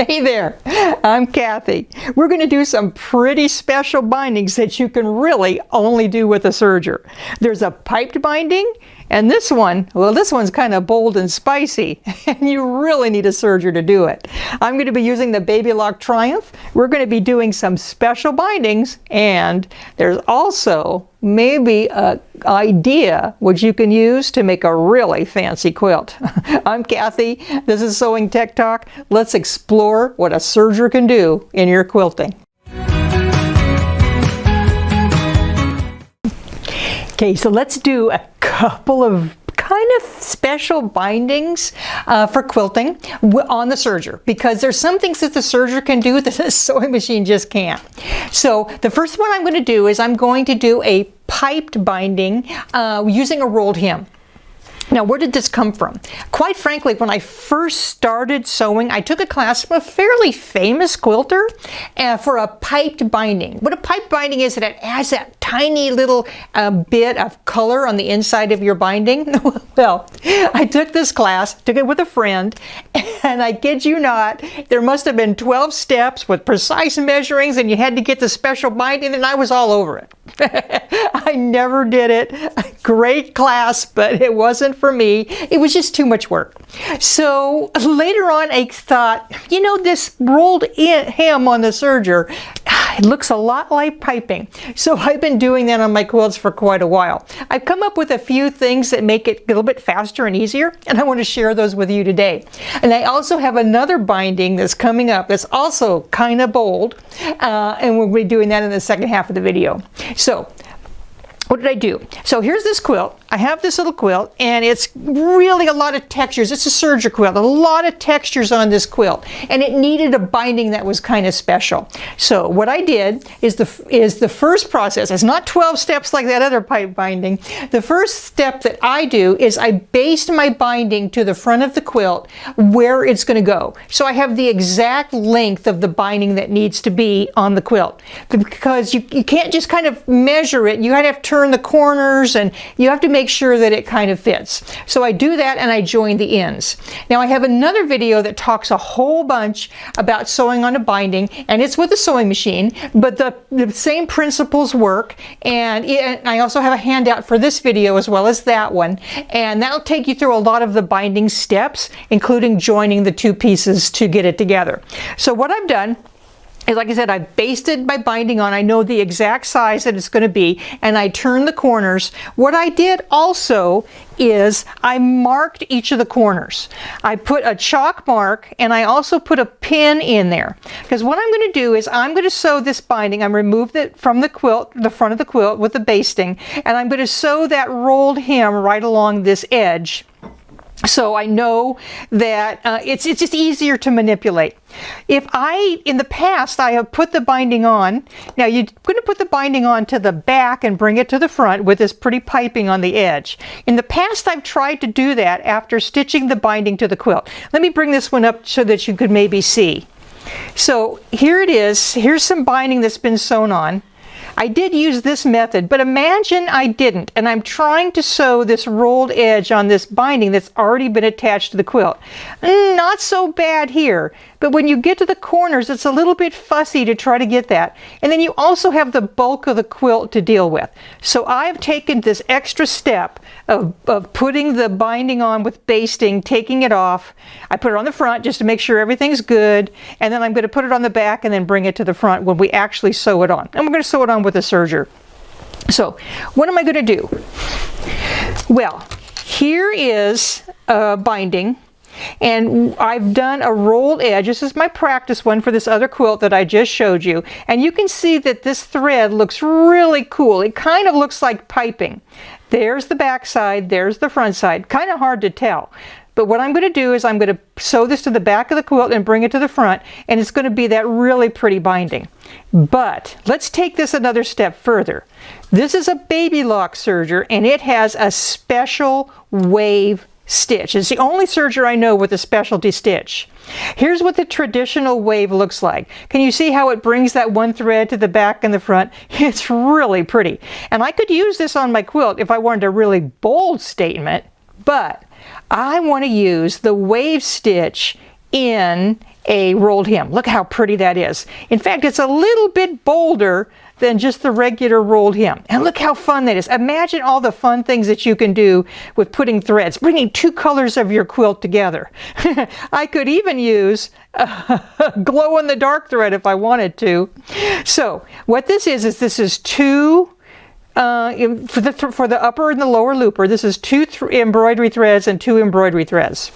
Hey there, I'm Cathy. We're going to do some pretty special bindings that you can really only do with a serger. There's a piped binding, and this one, well, this one's kind of bold and spicy, and you really need a serger to do it. I'm going to be using the Flatlock Triumph. We're going to be doing some special bindings, and there's also maybe an idea which you can use to make a really fancy quilt. I'm Cathy. This is Sewing Tech Talk. Let's explore what a serger can do in your quilting. Okay, so let's do a couple of kind of special bindings for quilting on the serger, because there's some things that the serger can do that a sewing machine just can't. So the first one I'm going to do is I'm going to do a piped binding using a rolled hem. Now, where did this come from? Quite frankly, when I first started sewing, I took a class from a fairly famous quilter for a piped binding. What a piped binding is that it adds that tiny little bit of color on the inside of your binding. Well, I took this class, took it with a friend, and I kid you not, there must have been 12 steps with precise measurings, and you had to get the special binding, and I was all over it. I never did it. Great class, but it wasn't for me. It was just too much work. So later on I thought, you know, this rolled hem on the serger, it looks a lot like piping. So I've been doing that on my quilts for quite a while. I've come up with a few things that make it a little bit faster and easier, and I want to share those with you today. And I also have another binding that's coming up that's also kind of bold, and we'll be doing that in the second half of the video. So what did I do? So here's this quilt. I have this little quilt, and it's really a lot of textures. It's a serger quilt, a lot of textures on this quilt, and it needed a binding that was kind of special. So what I did is the first process. It's not 12 steps like that other pipe binding. The first step that I do is I baste my binding to the front of the quilt where it's going to go. So I have the exact length of the binding that needs to be on the quilt, because you can't just kind of measure it. You have to turn the corners, and you have to make sure that it kind of fits. So I do that, and I join the ends. Now I have another video that talks a whole bunch about sewing on a binding, and it's with a sewing machine, but the same principles work, and I also have a handout for this video as well as that one, and that'll take you through a lot of the binding steps, including joining the two pieces to get it together. So what I've done is, like I said, I basted my binding on. I know the exact size that it's going to be, and I turned the corners. What I did also is I marked each of the corners. I put a chalk mark, and I also put a pin in there, because what I'm going to do is I'm going to sew this binding. I'm remove it from the quilt, the front of the quilt with the basting, and I'm going to sew that rolled hem right along this edge. So I know that it's just easier to manipulate. In the past, I have put the binding on. Now you're going to put the binding on to the back and bring it to the front with this pretty piping on the edge. In the past, I've tried to do that after stitching the binding to the quilt. Let me bring this one up so that you could maybe see. So here it is. Here's some binding that's been sewn on. I did use this method, but imagine I didn't, and I'm trying to sew this rolled edge on this binding that's already been attached to the quilt. Not so bad here, but when you get to the corners, it's a little bit fussy to try to get that. And then you also have the bulk of the quilt to deal with. So I've taken this extra step of putting the binding on with basting, taking it off. I put it on the front just to make sure everything's good, and then I'm going to put it on the back and then bring it to the front when we actually sew it on. And we're going to sew it on with a serger. So what am I going to do? Well, here is a binding, and I've done a rolled edge. This is my practice one for this other quilt that I just showed you, and you can see that this thread looks really cool. It kind of looks like piping. There's the back side, there's the front side. Kind of hard to tell. But what I'm going to do is I'm going to sew this to the back of the quilt and bring it to the front, and it's going to be that really pretty binding. But let's take this another step further. This is a Flatlock serger, and it has a special wave stitch. It's the only serger I know with a specialty stitch. Here's what the traditional wave looks like. Can you see how it brings that one thread to the back and the front? It's really pretty. And I could use this on my quilt if I wanted a really bold statement, but I want to use the wave stitch in a rolled hem. Look how pretty that is. In fact, it's a little bit bolder than just the regular rolled hem. And look how fun that is. Imagine all the fun things that you can do with putting threads, bringing two colors of your quilt together. I could even use glow-in-the-dark thread if I wanted to. So what this is this is two, for the upper and the lower looper, this is two embroidery threads and two embroidery threads.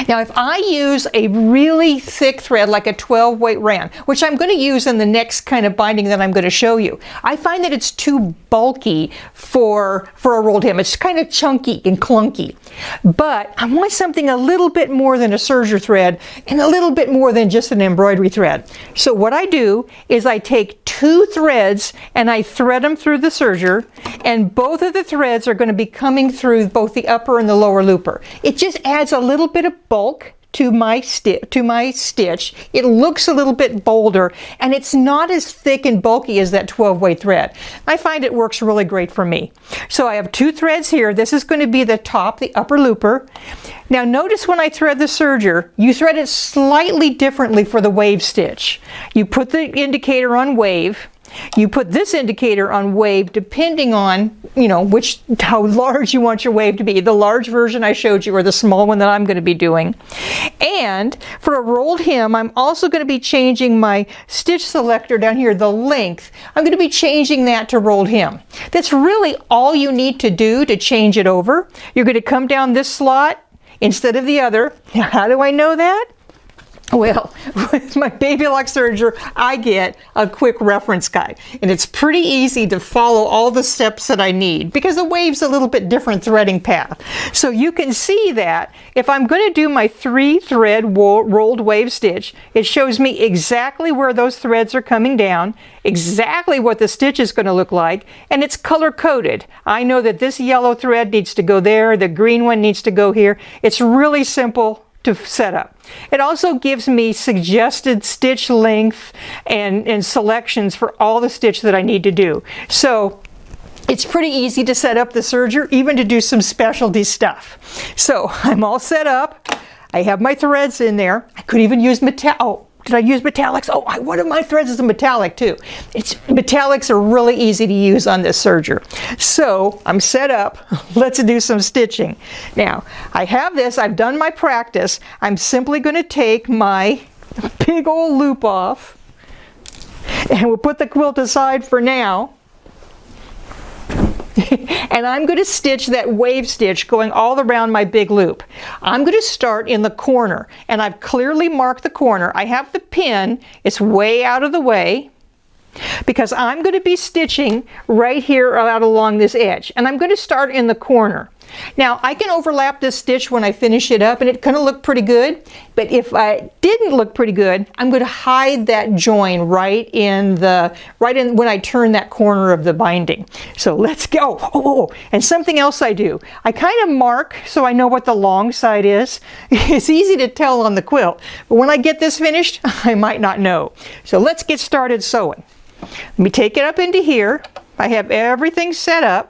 Now, if I use a really thick thread like a 12 weight ran, which I'm going to use in the next kind of binding that I'm going to show you, I find that it's too bulky for a rolled hem. It's kind of chunky and clunky. But I want something a little bit more than a serger thread and a little bit more than just an embroidery thread. So what I do is I take two threads and I thread them through the serger, and both of the threads are going to be coming through both the upper and the lower looper. It just adds a little bit of bulk to my stitch. It looks a little bit bolder, and it's not as thick and bulky as that 12 weight thread. I find it works really great for me. So I have two threads here. This is going to be the top, the upper looper. Now notice when I thread the serger, you thread it slightly differently for the wave stitch. You put the indicator on wave. You put this indicator on wave depending on, how large you want your wave to be. The large version I showed you or the small one that I'm going to be doing. And for a rolled hem, I'm also going to be changing my stitch selector down here, the length. I'm going to be changing that to rolled hem. That's really all you need to do to change it over. You're going to come down this slot instead of the other. Now, how do I know that? Well, with my Baby Lock Serger, I get a quick reference guide, and it's pretty easy to follow all the steps that I need because the wave's a little bit different threading path. So you can see that if I'm going to do my 3-thread rolled wave stitch, it shows me exactly where those threads are coming down, exactly what the stitch is going to look like, and it's color coded. I know that this yellow thread needs to go there, the green one needs to go here. It's really simple to set up. It also gives me suggested stitch length and selections for all the stitch that I need to do. So it's pretty easy to set up the serger, even to do some specialty stuff. So I'm all set up. I have my threads in there. I could even use did I use metallics? Oh, one of my threads is a metallic too. Metallics are really easy to use on this serger. So I'm set up. Let's do some stitching. Now, I have this. I've done my practice. I'm simply going to take my big old loop off, and we'll put the quilt aside for now. And I'm going to stitch that wave stitch going all around my big loop. I'm going to start in the corner, and I've clearly marked the corner. I have the pin. It's way out of the way because I'm going to be stitching right here out along this edge, and I'm going to start in the corner. Now, I can overlap this stitch when I finish it up, and it's going to look pretty good. But if I didn't look pretty good, I'm going to hide that join right in when I turn that corner of the binding. So let's go. And something else I do. I kind of mark so I know what the long side is. It's easy to tell on the quilt, but when I get this finished, I might not know. So let's get started sewing. Let me take it up into here. I have everything set up.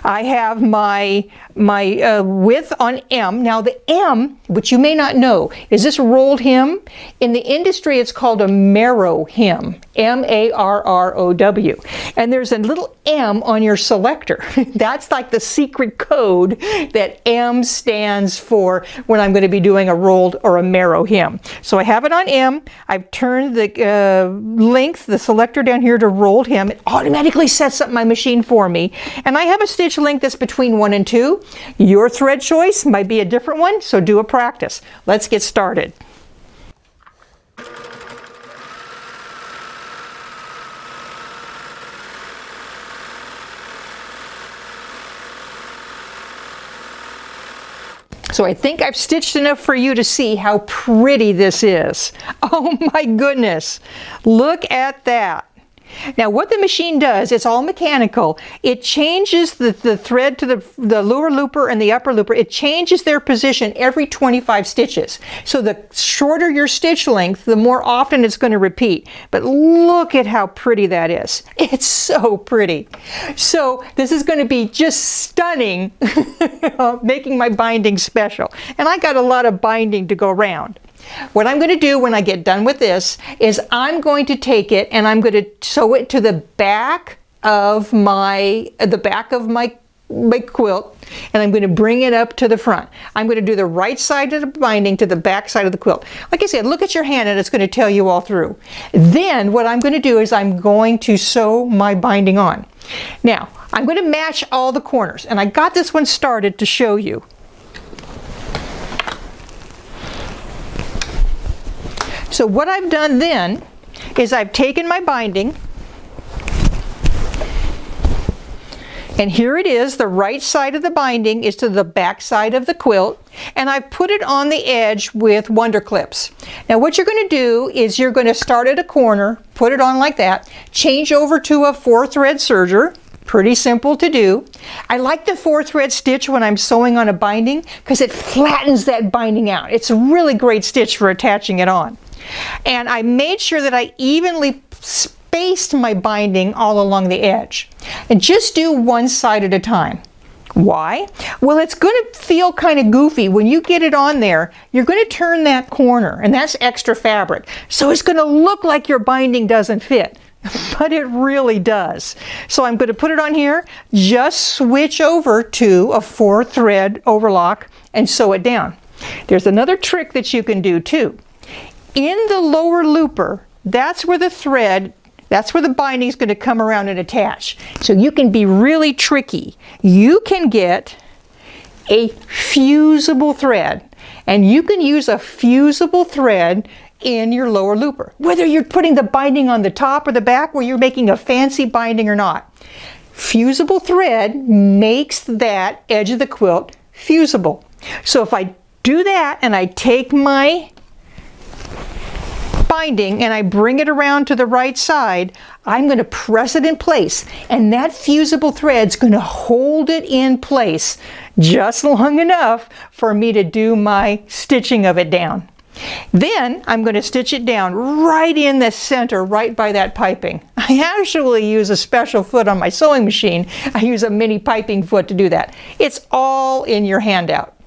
I have my width on M. Now the M, which you may not know, is this rolled hem. In the industry, it's called a marrow hem, M-A-R-R-O-W. And there's a little M on your selector. That's like the secret code that M stands for when I'm going to be doing a rolled or a marrow hem. So I have it on M. I've turned the length, the selector down here to rolled hem. It automatically sets up my machine for me. And I have a stitch length that's between 1 and 2. Your thread choice might be a different one, so do a practice. Let's get started. So I think I've stitched enough for you to see how pretty this is. Oh my goodness, look at that. Now what the machine does, it's all mechanical. It changes the thread to the lower looper and the upper looper. It changes their position every 25 stitches. So the shorter your stitch length, the more often it's going to repeat. But look at how pretty that is. It's so pretty. So this is going to be just stunning, making my binding special. And I got a lot of binding to go around. What I'm going to do when I get done with this is I'm going to take it and I'm going to sew it to the back of my quilt, and I'm going to bring it up to the front. I'm going to do the right side of the binding to the back side of the quilt. Like I said, look at your hand and it's going to tell you all through. Then what I'm going to do is I'm going to sew my binding on. Now I'm going to match all the corners, and I got this one started to show you. So what I've done then is I've taken my binding, and here it is. The right side of the binding is to the back side of the quilt, and I put it on the edge with Wonder Clips. Now what you're going to do is you're going to start at a corner, put it on like that, change over to a 4-thread serger. Pretty simple to do. I like the 4-thread stitch when I'm sewing on a binding because it flattens that binding out. It's a really great stitch for attaching it on. And I made sure that I evenly spaced my binding all along the edge. And just do one side at a time. Why? Well, it's going to feel kind of goofy. When you get it on there, you're going to turn that corner, and that's extra fabric. So it's going to look like your binding doesn't fit. But it really does. So I'm going to put it on here, just switch over to a 4-thread overlock and sew it down. There's another trick that you can do too. In the lower looper, that's where the binding is going to come around and attach. So you can be really tricky. You can get a fusible thread, and you can use a fusible thread in your lower looper, whether you're putting the binding on the top or the back, where you're making a fancy binding or not. Fusible thread makes that edge of the quilt fusible. So if I do that and I take my binding and I bring it around to the right side, I'm going to press it in place, and that fusible thread's going to hold it in place just long enough for me to do my stitching of it down. Then I'm going to stitch it down right in the center, right by that piping. I actually use a special foot on my sewing machine. I use a mini piping foot to do that. It's all in your handout.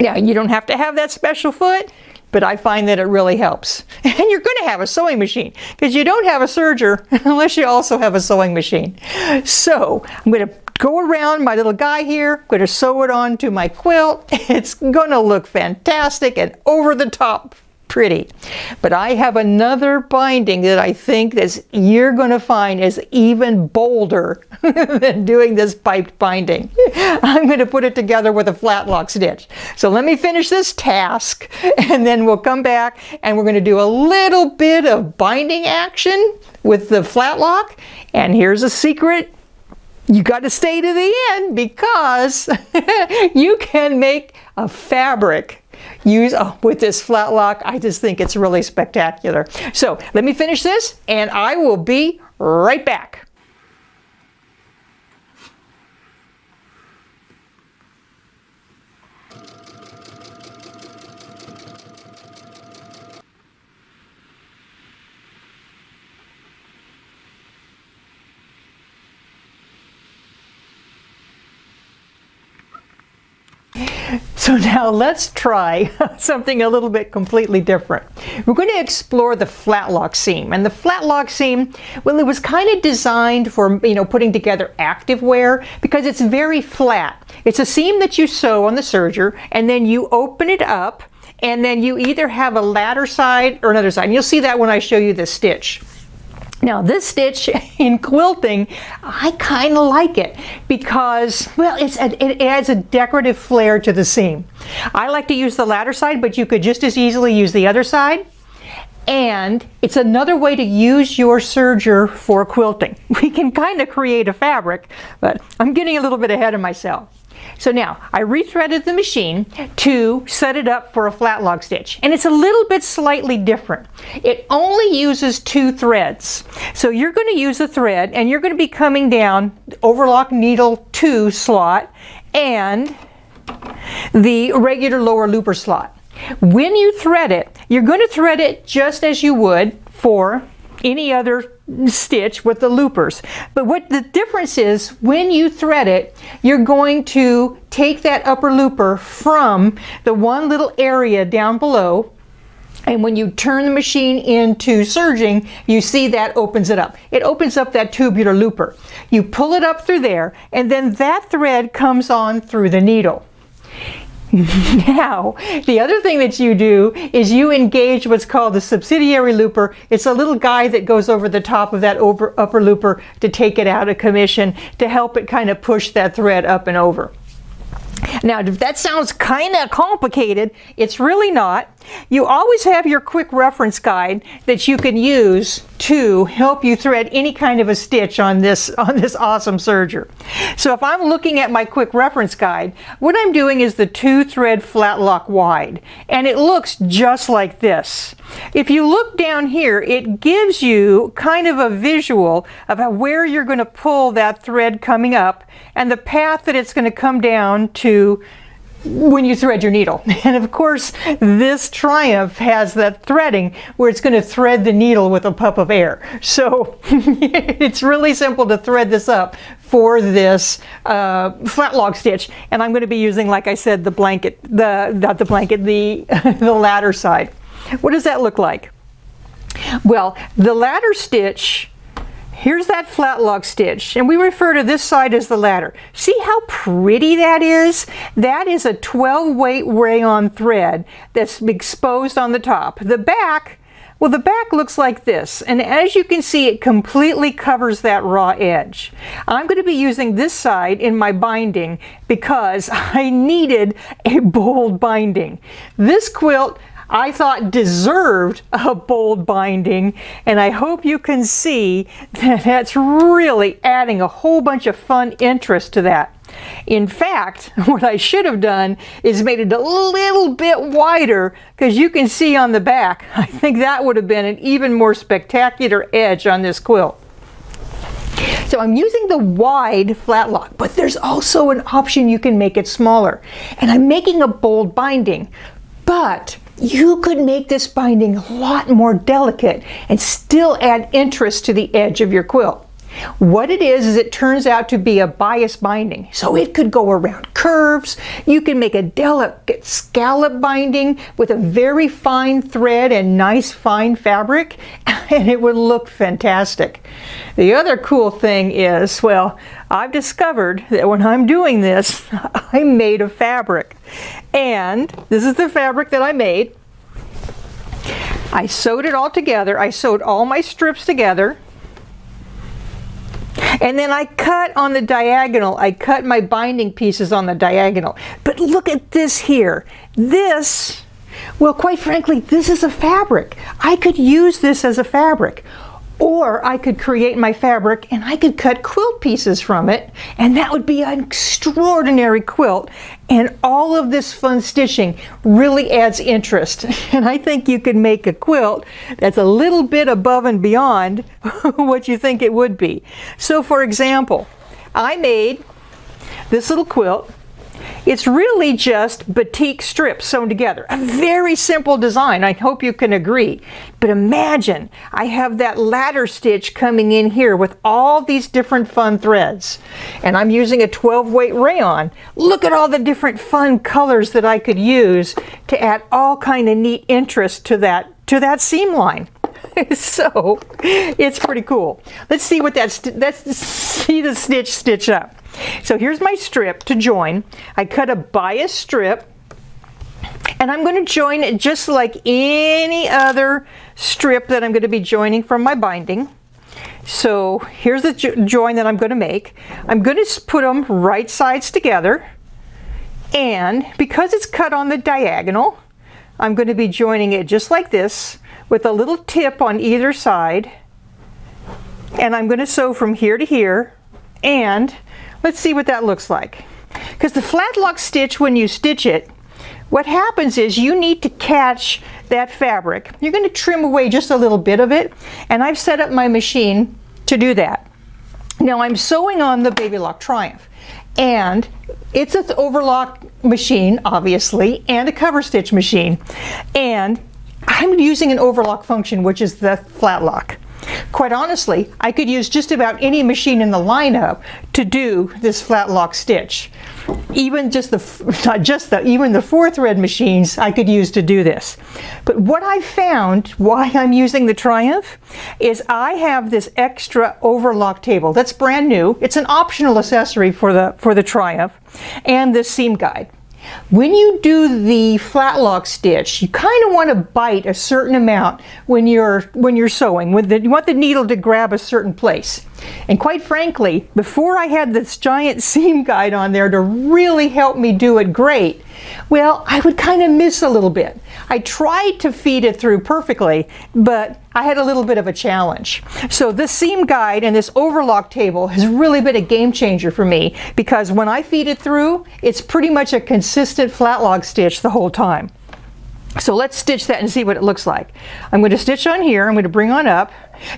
Now, you don't have to have that special foot, but I find that it really helps. And you're going to have a sewing machine, because you don't have a serger unless you also have a sewing machine. So I'm going to go around my little guy here, I'm going to sew it onto my quilt. It's going to look fantastic and over the top pretty. But I have another binding that I think that you're going to find is even bolder than doing this piped binding. I'm going to put it together with a Flatlock stitch. So let me finish this task, and then we'll come back and we're going to do a little bit of binding action with the Flatlock. And here's a secret. You got to stay to the end, because you can make a fabric with this Flatlock. I just think it's really spectacular. So let me finish this and I will be right back. So now let's try something a little bit completely different. We're going to explore the Flatlock seam. And the Flatlock seam, well, it was kind of designed for, putting together activewear, because it's very flat. It's a seam that you sew on the serger, and then you open it up, and then you either have a ladder side or another side. And you'll see that when I show you the stitch. Now this stitch in quilting, I kind of like it because, well, it adds a decorative flair to the seam. I like to use the ladder side, but you could just as easily use the other side. And it's another way to use your serger for quilting. We can kind of create a fabric, but I'm getting a little bit ahead of myself. So now I rethreaded the machine to set it up for a flatlock stitch, and it's a little bit slightly different. It only uses 2 threads. So you're going to use a thread, and you're going to be coming down overlock needle 2 slot and the regular lower looper slot. When you thread it, you're going to thread it just as you would for any other stitch with the loopers. But what the difference is, when you thread it, you're going to take that upper looper from the one little area down below, and when you turn the machine into serging, you see that opens it up. It opens up that tubular looper. You pull it up through there, and then that thread comes on through the needle. Now, the other thing that you do is you engage what's called the subsidiary looper. It's a little guy that goes over the top of that upper looper to take it out of commission, to help it kind of push that thread up and over. Now, if that sounds kind of complicated, it's really not. You always have your quick reference guide that you can use to help you thread any kind of a stitch on this awesome serger. So if I'm looking at my quick reference guide, what I'm doing is the 2-thread flatlock wide, and it looks just like this. If you look down here, it gives you kind of a visual of where you're going to pull that thread coming up and the path that it's going to come down to when you thread your needle. And of course, this Triumph has that threading where it's going to thread the needle with a puff of air. So it's really simple to thread this up for this flatlock stitch. And I'm going to be using, like I said, the ladder side. What does that look like? Well, the ladder stitch, here's that flatlock stitch, and we refer to this side as the ladder. See how pretty that is? That is a 12-weight rayon thread that's exposed on the top. The back, well, the back looks like this, and as you can see, it completely covers that raw edge. I'm going to be using this side in my binding because I needed a bold binding. This quilt, I thought, deserved a bold binding, and I hope you can see that that's really adding a whole bunch of fun interest to that. In fact, what I should have done is made it a little bit wider, because you can see on the back, I think that would have been an even more spectacular edge on this quilt. So I'm using the wide flatlock, but there's also an option you can make it smaller. And I'm making a bold binding, but you could make this binding a lot more delicate and still add interest to the edge of your quilt. What it is it turns out to be a bias binding. So it could go around curves. You can make a delicate scallop binding with a very fine thread and nice fine fabric, and it would look fantastic. The other cool thing is, well, I've discovered that when I'm doing this, I'm made of fabric. And this is the fabric that I made. I sewed it all together. I sewed all my strips together. And then I cut on the diagonal. I cut my binding pieces on the diagonal. But look at this here. This, well, quite frankly, this is a fabric. I could use this as a fabric. Or I could create my fabric and I could cut quilt pieces from it, and that would be an extraordinary quilt. And all of this fun stitching really adds interest. And I think you could make a quilt that's a little bit above and beyond what you think it would be. So for example, I made this little quilt. It's really just batik strips sewn together. A very simple design, I hope you can agree. But imagine, I have that ladder stitch coming in here with all these different fun threads. And I'm using a 12-weight rayon. Look at all the different fun colors that I could use to add all kind of neat interest to that seam line. So, it's pretty cool. Let's see what let's see the stitch up. So here's my strip to join. I cut a bias strip, and I'm going to join it just like any other strip that I'm going to be joining from my binding. So here's the join that I'm going to make. I'm going to put them right sides together, and because it's cut on the diagonal, I'm going to be joining it just like this with a little tip on either side, and I'm going to sew from here to here, and let's see what that looks like. because the Flatlock stitch, when you stitch it, what happens is you need to catch that fabric. You're going to trim away just a little bit of it, and I've set up my machine to do that. Now I'm sewing on the Baby Lock Triumph, and it's an overlock machine, obviously, and a cover stitch machine, and I'm using an overlock function, which is the Flatlock. Quite honestly, I could use just about any machine in the lineup to do this Flatlock stitch. Even just even the 4-thread machines I could use to do this. But what I found, why I'm using the Triumph, is I have this extra overlock table that's brand new. It's an optional accessory for the Triumph, and this seam guide. When you do the Flatlock stitch, you kind of want to bite a certain amount when you're sewing. You want the needle to grab a certain place. And quite frankly, before I had this giant seam guide on there to really help me do it great, well, I would kind of miss a little bit. I tried to feed it through perfectly, but I had a little bit of a challenge. So this seam guide and this overlock table has really been a game changer for me, because when I feed it through, it's pretty much a consistent Flatlock stitch the whole time. So let's stitch that and see what it looks like. I'm going to stitch on here, I'm going to bring on up.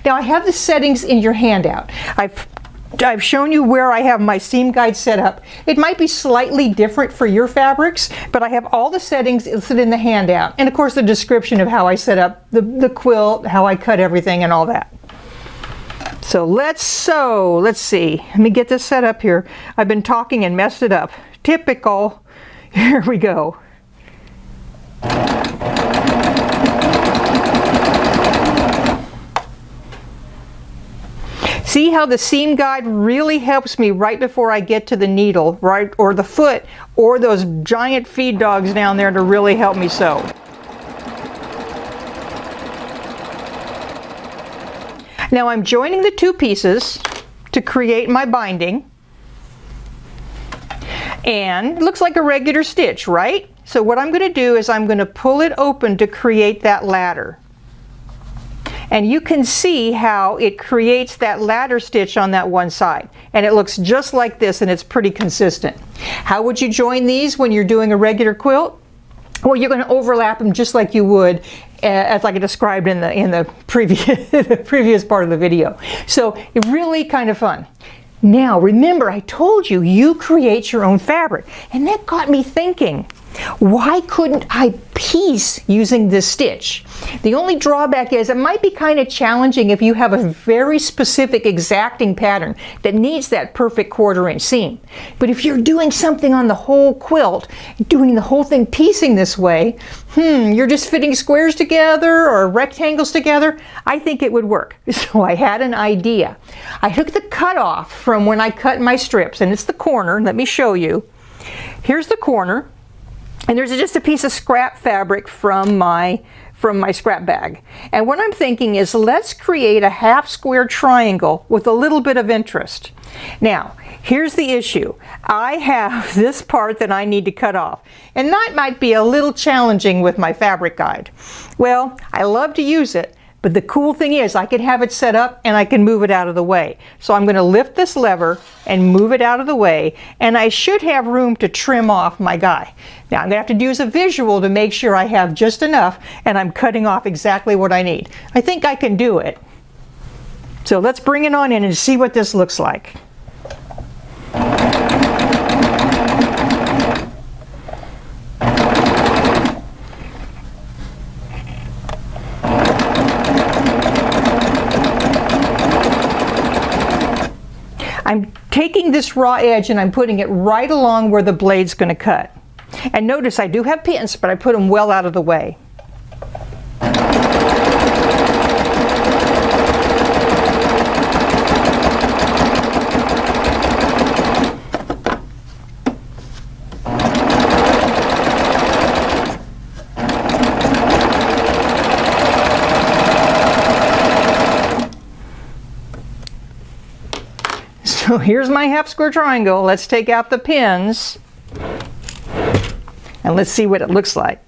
Now I have the settings in your handout. I've shown you where I have my seam guide set up. It might be slightly different for your fabrics, but I have all the settings listed in the handout, and of course the description of how I set up the quilt, how I cut everything and all that. So let's sew. Let's see. Let me get this set up here. I've been talking and messed it up. Typical. Here we go. See how the seam guide really helps me right before I get to the needle, right, or the foot, or those giant feed dogs down there to really help me sew. Now I'm joining the two pieces to create my binding, and it looks like a regular stitch, right? So what I'm going to do is I'm going to pull it open to create that ladder. And you can see how it creates that ladder stitch on that one side. And it looks just like this, and it's pretty consistent. How would you join these when you're doing a regular quilt? Well, you're going to overlap them just like you would, as like I described in the previous part of the video. So it's really kind of fun. Now, remember, I told you, you create your own fabric. And that got me thinking, why couldn't I piece using this stitch? The only drawback is it might be kind of challenging if you have a very specific exacting pattern that needs that perfect 1/4 inch seam. But if you're doing something on the whole quilt, doing the whole thing piecing this way, you're just fitting squares together or rectangles together, I think it would work. So I had an idea. I took the cutoff from when I cut my strips, and it's the corner. Let me show you. Here's the corner. And there's just a piece of scrap fabric from my scrap bag. And what I'm thinking is, let's create a half square triangle with a little bit of interest. Now, here's the issue. I have this part that I need to cut off. And that might be a little challenging with my fabric guide. Well, I love to use it, but the cool thing is I can have it set up and I can move it out of the way. So I'm going to lift this lever and move it out of the way, and I should have room to trim off my guy. Now I'm going to have to use a visual to make sure I have just enough and I'm cutting off exactly what I need. I think I can do it. So let's bring it on in and see what this looks like. I'm taking this raw edge and I'm putting it right along where the blade's going to cut. And notice I do have pins, but I put them well out of the way. So here's my half square triangle. Let's take out the pins and let's see what it looks like.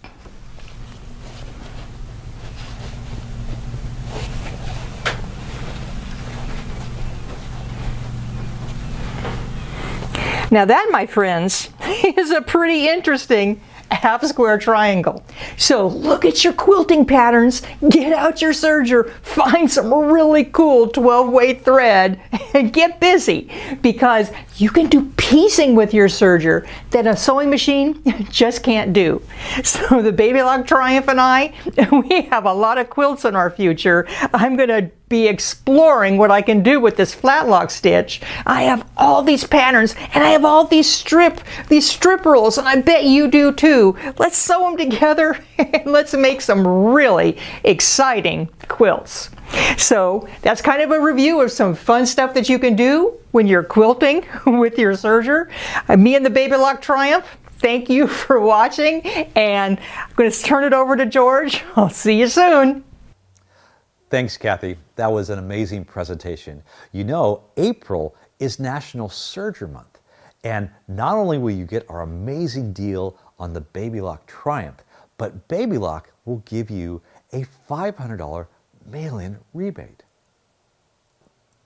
Now that, my friends, is a pretty interesting half square triangle. So look at your quilting patterns, get out your serger, find some really cool 12-weight thread, and get busy, because you can do piecing with your serger that a sewing machine just can't do. So the Baby Lock Triumph and I, we have a lot of quilts in our future. I'm going to be exploring what I can do with this Flatlock stitch. I have all these patterns, and I have all these strip rolls, and I bet you do too. Let's sew them together and let's make some really exciting quilts. So that's kind of a review of some fun stuff that you can do when you're quilting with your serger. Me and the Baby Lock Triumph, thank you for watching, and I'm going to turn it over to George. I'll see you soon. Thanks, Kathy. That was an amazing presentation. You know, April is National Serger Month. And not only will you get our amazing deal on the Baby Lock Triumph, but Baby Lock will give you a $500 mail-in rebate.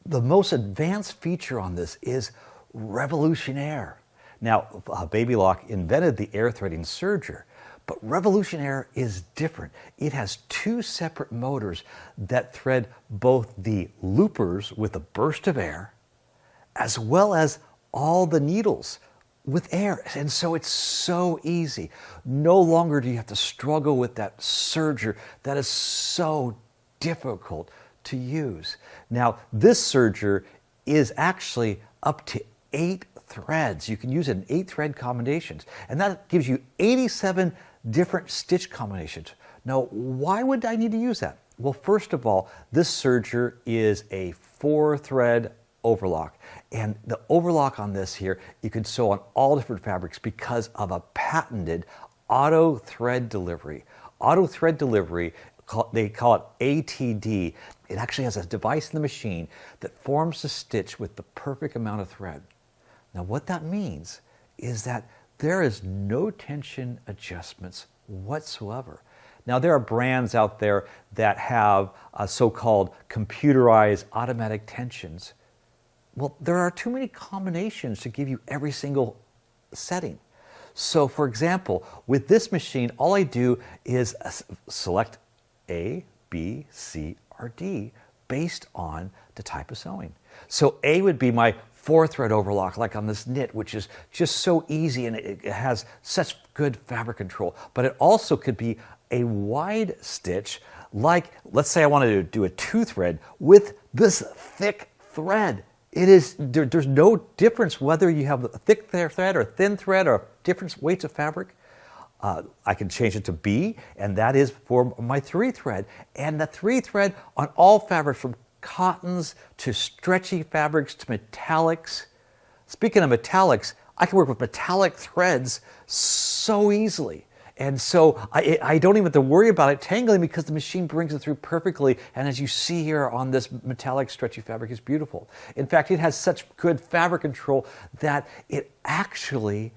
The most advanced feature on this is Revolutionaire. Now, Baby Lock invented the air threading serger, but Revolutionaire is different. It has two separate motors that thread both the loopers with a burst of air, as well as all the needles with air. And so it's so easy. No longer do you have to struggle with that serger that is so difficult to use. Now, this serger is actually up to 8 threads. You can use it in 8 thread combinations, and that gives you 87 different stitch combinations. Now, why would I need to use that? Well, first of all, this serger is a 4-thread overlock, and the overlock on this here, you can sew on all different fabrics because of a patented auto thread delivery. Auto thread delivery, they call it ATD. It actually has a device in the machine that forms the stitch with the perfect amount of thread. Now, what that means is that there is no tension adjustments whatsoever. Now, there are brands out there that have so-called computerized automatic tensions. Well, there are too many combinations to give you every single setting. So, for example, with this machine, all I do is select A, B, C, or D based on the type of sewing. So A would be my 4-thread overlock, like on this knit, which is just so easy, and it has such good fabric control. But it also could be a wide stitch, like, let's say I wanted to do a 2-thread with this thick thread. There's no difference whether you have a thick thread or thin thread or different weights of fabric. I can change it to B, and that is for my 3-thread. And the 3-thread on all fabrics, from cottons to stretchy fabrics to metallics. Speaking of metallics, I can work with metallic threads so easily. And so I don't even have to worry about it tangling because the machine brings it through perfectly. And as you see here on this metallic stretchy fabric, it's beautiful. In fact, it has such good fabric control that it actually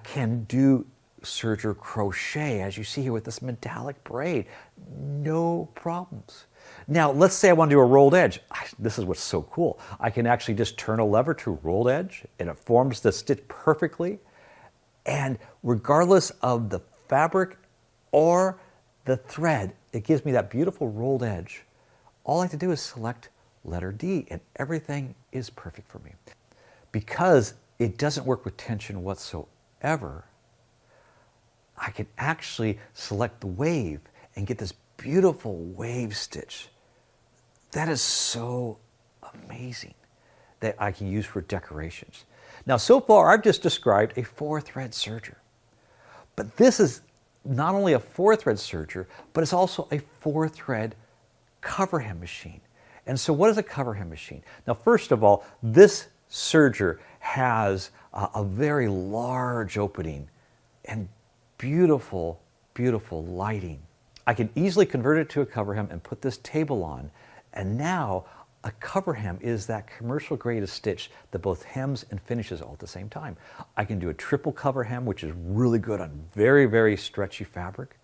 can do serger crochet, as you see here with this metallic braid. No problems. Now, let's say I want to do a rolled edge. This is what's so cool. I can actually just turn a lever to rolled edge, and it forms the stitch perfectly. And regardless of the fabric or the thread, it gives me that beautiful rolled edge. All I have to do is select letter D, and everything is perfect for me. Because it doesn't work with tension whatsoever, I can actually select the wave and get this beautiful wave stitch. That is so amazing that I can use for decorations. Now, so far, I've just described a 4-thread serger. But this is not only a 4-thread serger, but it's also a 4-thread cover hem machine. And so what is a cover hem machine? Now, first of all, this serger has a very large opening and beautiful, beautiful lighting. I can easily convert it to a cover hem and put this table on. And now a cover hem is that commercial grade of stitch that both hems and finishes all at the same time. I can do a triple cover hem, which is really good on very, very stretchy fabric.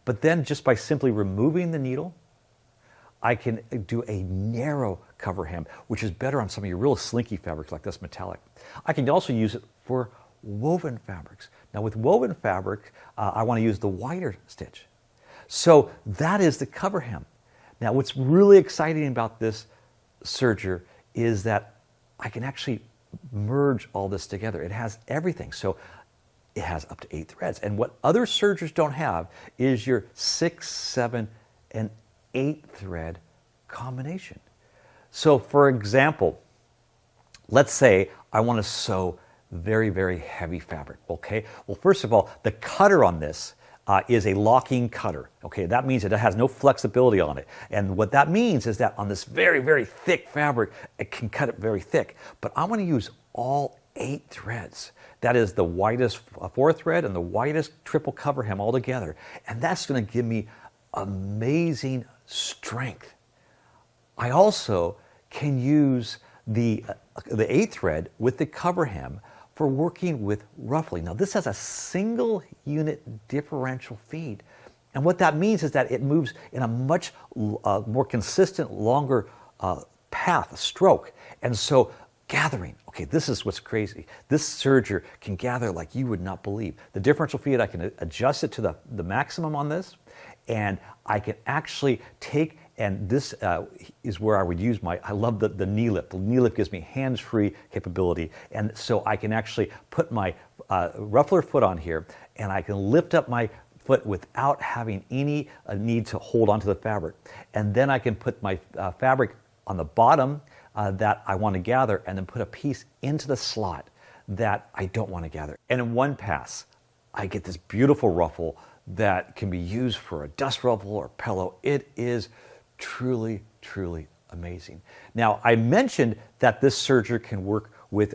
But then just by simply removing the needle, I can do a narrow cover hem, which is better on some of your real slinky fabrics like this metallic. I can also use it for woven fabrics. Now with woven fabric, I want to use the wider stitch. So that is the cover hem. Now what's really exciting about this serger is that I can actually merge all this together. It has everything. So it has up to 8 threads. And what other sergers don't have is your 6, 7, and 8 thread combination. So for example, let's say I want to sew very, very heavy fabric, okay? Well, first of all, the cutter on this is a locking cutter, okay? That means it has no flexibility on it. And what that means is that on this very, very thick fabric, it can cut it very thick. But I want to use all 8 threads. That is the widest 4 thread and the widest triple cover hem all together. And that's going to give me amazing strength. I also can use the 8 thread with the cover hem for working with ruffling. Now this has a single unit differential feed. And what that means is that it moves in a much more consistent, longer path, a stroke. And so gathering, okay, this is what's crazy. This serger can gather like you would not believe. The differential feed, I can adjust it to the maximum on this, and I can actually take, and this is where I would use I love the knee lift. The knee lift gives me hands-free capability. And so I can actually put my ruffler foot on here, and I can lift up my foot without having any need to hold onto the fabric. And then I can put my fabric on the bottom that I want to gather, and then put a piece into the slot that I don't want to gather. And in one pass, I get this beautiful ruffle that can be used for a dust ruffle or pillow. It is truly, truly amazing. Now, I mentioned that this serger can work with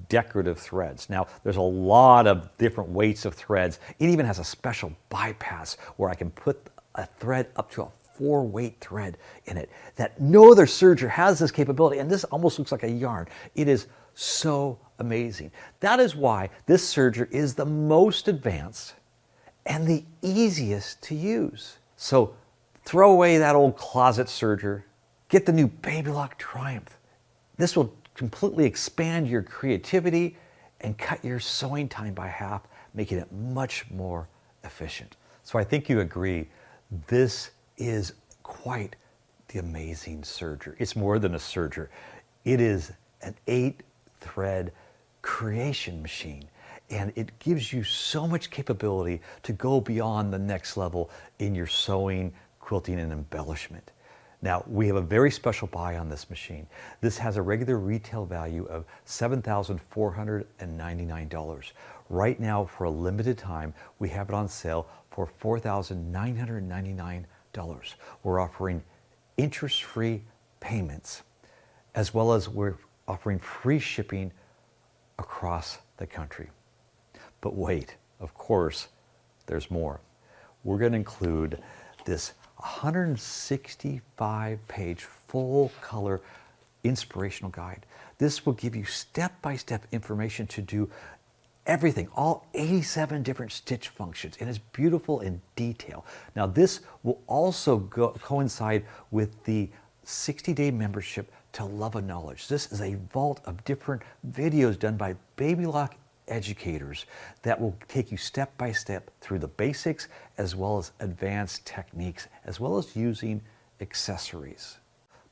decorative threads. Now, there's a lot of different weights of threads. It even has a special bypass where I can put a thread up to a 4-weight thread in it. That no other serger has this capability, and this almost looks like a yarn. It is so amazing. That is why this serger is the most advanced and the easiest to use. So throw away that old closet serger. Get the new Babylock Triumph. This will completely expand your creativity and cut your sewing time by half, making it much more efficient. So I think you agree, this is quite the amazing serger. It's more than a serger. It is an 8-thread creation machine. And it gives you so much capability to go beyond the next level in your sewing, quilting, and embellishment. Now, we have a very special buy on this machine. This has a regular retail value of $7,499. Right now, for a limited time, we have it on sale for $4,999. We're offering interest-free payments, as well as we're offering free shipping across the country. But wait, of course, there's more. We're going to include this 165-page full-color inspirational guide. This will give you step-by-step information to do everything, all 87 different stitch functions, and it's beautiful in detail. Now, this will also coincide with the 60-day membership to Love of Knowledge. This is a vault of different videos done by Babylock educators that will take you step by step through the basics, as well as advanced techniques, as well as using accessories.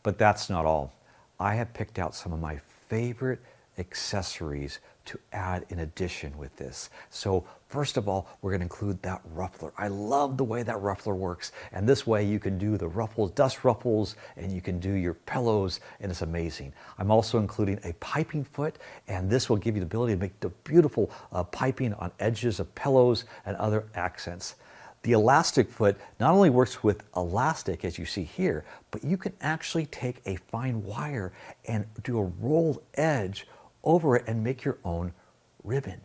But that's not all. I have picked out some of my favorite accessories to add in addition with this. So first of all, we're going to include that ruffler. I love the way that ruffler works, and this way you can do the ruffles, dust ruffles, and you can do your pillows, and it's amazing. I'm also including a piping foot, and this will give you the ability to make the beautiful piping on edges of pillows and other accents. The elastic foot not only works with elastic, as you see here, but you can actually take a fine wire and do a rolled edge over it and make your own ribbon.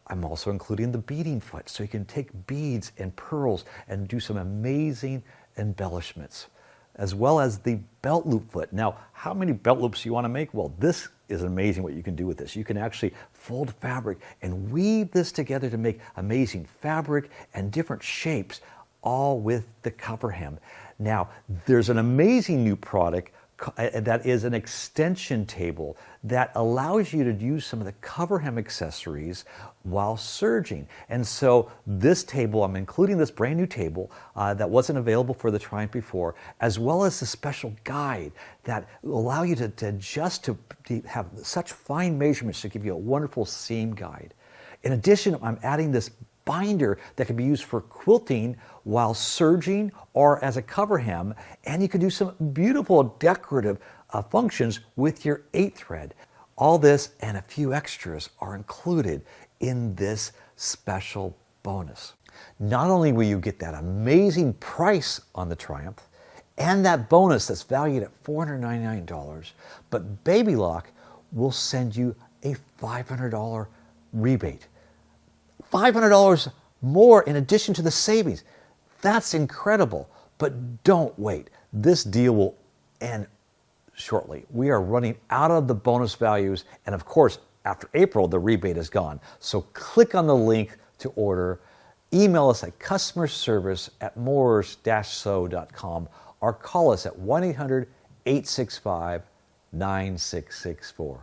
I'm also including the beading foot, so you can take beads and pearls and do some amazing embellishments, as well as the belt loop foot. Now, how many belt loops do you want to make? Well, this is amazing what you can do with this. You can actually fold fabric and weave this together to make amazing fabric and different shapes, all with the cover hem. Now, there's an amazing new product that is an extension table that allows you to use some of the cover hem accessories while serging. And so this table, I'm including this brand new table that wasn't available for the Triumph before, as well as the special guide that will allow you to adjust to have such fine measurements to give you a wonderful seam guide. In addition, I'm adding this binder that can be used for quilting while serging or as a cover hem, and you can do some beautiful decorative functions with your 8 thread. All this and a few extras are included in this special bonus. Not only will you get that amazing price on the Triumph and that bonus that's valued at $499, but Babylock will send you a $500 rebate. $500 more in addition to the savings. That's incredible, but don't wait. This deal will end shortly. We are running out of the bonus values, and of course, after April, the rebate is gone. So click on the link to order. Email us at customerservice@moors-so.com or call us at 1-800-865-9664.